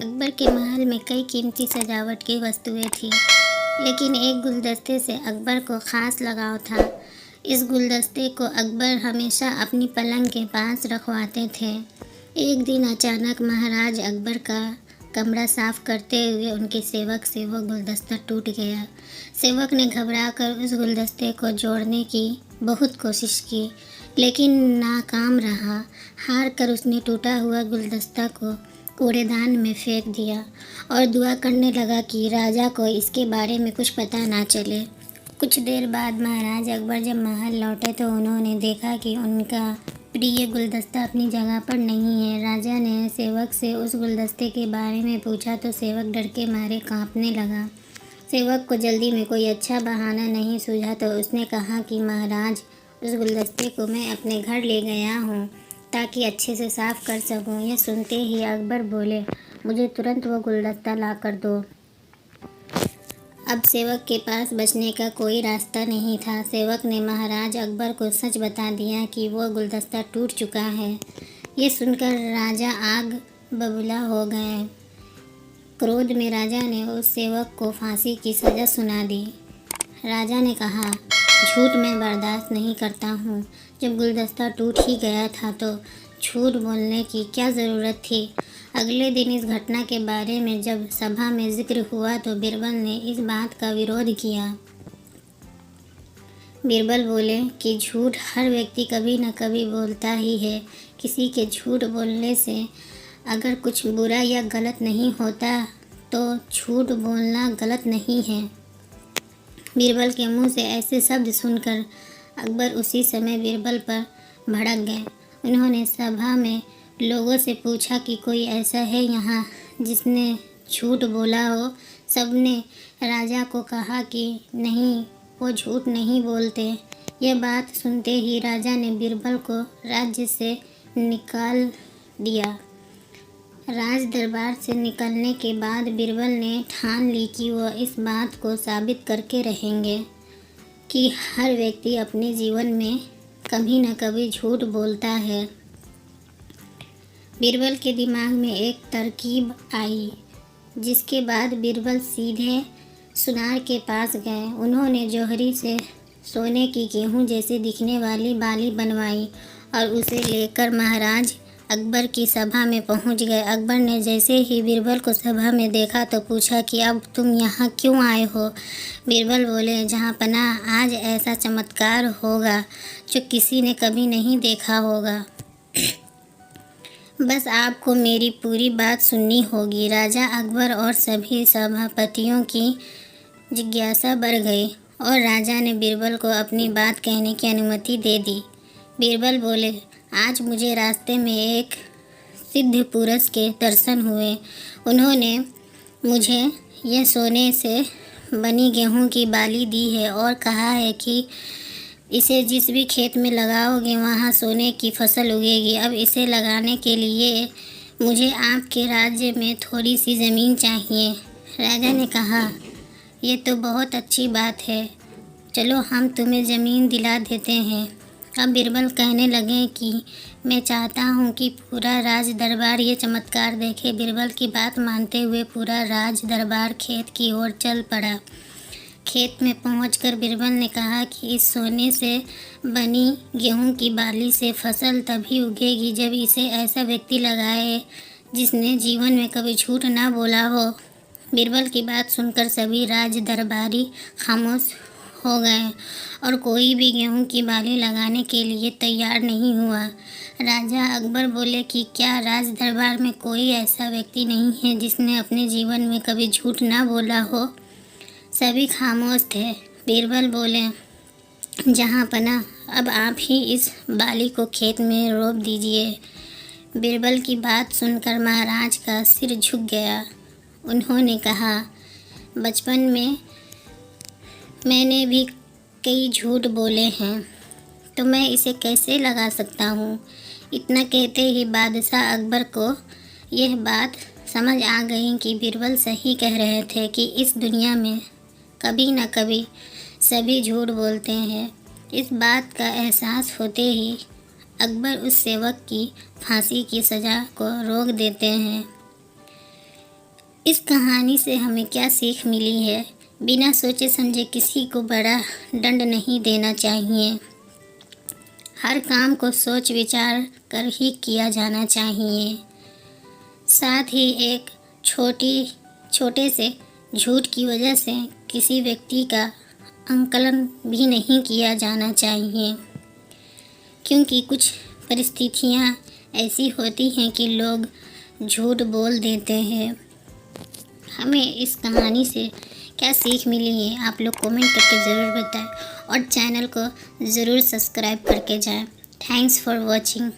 अकबर के महल में कई कीमती सजावट की वस्तुएं थीं, लेकिन एक गुलदस्ते से अकबर को ख़ास लगाव था। इस गुलदस्ते को अकबर हमेशा अपनी पलंग के पास रखवाते थे। एक दिन अचानक महाराज अकबर का कमरा साफ करते हुए उनके सेवक से वो गुलदस्ता टूट गया। सेवक ने घबराकर उस गुलदस्ते को जोड़ने की बहुत कोशिश की, लेकिन नाकाम रहा। हार कर उसने टूटा हुआ गुलदस्ता को कूड़ेदान में फेंक दिया और दुआ करने लगा कि राजा को इसके बारे में कुछ पता ना चले। कुछ देर बाद महाराज अकबर जब महल लौटे तो उन्होंने देखा कि उनका प्रिय गुलदस्ता अपनी जगह पर नहीं है। राजा ने सेवक से उस गुलदस्ते के बारे में पूछा तो सेवक डर के मारे कांपने लगा। सेवक को जल्दी में कोई अच्छा बहाना नहीं सूझा तो उसने कहा कि महाराज, उस गुलदस्ते को मैं अपने घर ले गया हूँ ताकि अच्छे से साफ कर सकूं। यह सुनते ही अकबर बोले, मुझे तुरंत वो गुलदस्ता ला कर दो। अब सेवक के पास बचने का कोई रास्ता नहीं था। सेवक ने महाराज अकबर को सच बता दिया कि वो गुलदस्ता टूट चुका है। ये सुनकर राजा आग बबूला हो गए। क्रोध में राजा ने उस सेवक को फांसी की सज़ा सुना दी। राजा ने कहा, झूठ मैं बर्दाश्त नहीं करता हूँ। जब गुलदस्ता टूट ही गया था तो झूठ बोलने की क्या ज़रूरत थी। अगले दिन इस घटना के बारे में जब सभा में जिक्र हुआ तो बीरबल ने इस बात का विरोध किया। बीरबल बोले कि झूठ हर व्यक्ति कभी न कभी बोलता ही है। किसी के झूठ बोलने से अगर कुछ बुरा या गलत नहीं होता तो झूठ बोलना गलत नहीं है। बीरबल के मुंह से ऐसे शब्द सुनकर अकबर उसी समय बीरबल पर भड़क गए। उन्होंने सभा में लोगों से पूछा कि कोई ऐसा है यहाँ जिसने झूठ बोला हो। सबने राजा को कहा कि नहीं, वो झूठ नहीं बोलते। यह बात सुनते ही राजा ने बीरबल को राज्य से निकाल दिया। राज दरबार से निकलने के बाद बीरबल ने ठान ली कि वह इस बात को साबित करके रहेंगे कि हर व्यक्ति अपने जीवन में कभी न कभी झूठ बोलता है। बीरबल के दिमाग में एक तरकीब आई, जिसके बाद बीरबल सीधे सुनार के पास गए। उन्होंने जौहरी से सोने की गेहूं जैसे दिखने वाली बाली बनवाई और उसे लेकर महाराज अकबर की सभा में पहुंच गए। अकबर ने जैसे ही बीरबल को सभा में देखा तो पूछा कि अब तुम यहाँ क्यों आए हो। बीरबल बोले, जहाँ पनाह आज ऐसा चमत्कार होगा जो किसी ने कभी नहीं देखा होगा। बस आपको मेरी पूरी बात सुननी होगी। राजा अकबर और सभी सभापतियों की जिज्ञासा बढ़ गई और राजा ने बीरबल को अपनी बात कहने की अनुमति दे दी। बीरबल बोले, आज मुझे रास्ते में एक सिद्ध पुरुष के दर्शन हुए। उन्होंने मुझे यह सोने से बनी गेहूं की बाली दी है और कहा है कि इसे जिस भी खेत में लगाओगे वहाँ सोने की फसल उगेगी। अब इसे लगाने के लिए मुझे आपके राज्य में थोड़ी सी ज़मीन चाहिए। राजा ने कहा, ये तो बहुत अच्छी बात है, चलो हम तुम्हें ज़मीन दिला देते हैं। अब बीरबल कहने लगे कि मैं चाहता हूँ कि पूरा राज दरबार ये चमत्कार देखे। बीरबल की बात मानते हुए पूरा राज दरबार खेत की ओर चल पड़ा। खेत में पहुंचकर बीरबल ने कहा कि इस सोने से बनी गेहूं की बाली से फसल तभी उगेगी जब इसे ऐसा व्यक्ति लगाए जिसने जीवन में कभी झूठ ना बोला हो। बीरबल की बात सुनकर सभी राज दरबारी खामोश हो गए और कोई भी गेहूं की बाली लगाने के लिए तैयार नहीं हुआ। राजा अकबर बोले कि क्या राज दरबार में कोई ऐसा व्यक्ति नहीं है जिसने अपने जीवन में कभी झूठ ना बोला हो। सभी खामोश थे। बीरबल बोले, जहाँ पनाह, अब आप ही इस बाली को खेत में रोप दीजिए। बीरबल की बात सुनकर महाराज का सिर झुक गया। उन्होंने कहा, बचपन में मैंने भी कई झूठ बोले हैं, तो मैं इसे कैसे लगा सकता हूँ। इतना कहते ही बादशाह अकबर को यह बात समझ आ गई कि बीरबल सही कह रहे थे कि इस दुनिया में कभी न कभी सभी झूठ बोलते हैं। इस बात का एहसास होते ही अकबर उस सेवक की फांसी की सज़ा को रोक देते हैं। इस कहानी से हमें क्या सीख मिली है? बिना सोचे समझे किसी को बड़ा दंड नहीं देना चाहिए। हर काम को सोच विचार कर ही किया जाना चाहिए। साथ ही एक छोटे से झूठ की वजह से किसी व्यक्ति का आकलन भी नहीं किया जाना चाहिए, क्योंकि कुछ परिस्थितियाँ ऐसी होती हैं कि लोग झूठ बोल देते हैं। हमें इस कहानी से क्या सीख मिली है, आप लोग कमेंट करके ज़रूर बताएं और चैनल को ज़रूर सब्सक्राइब करके जाएं। Thanks for watching.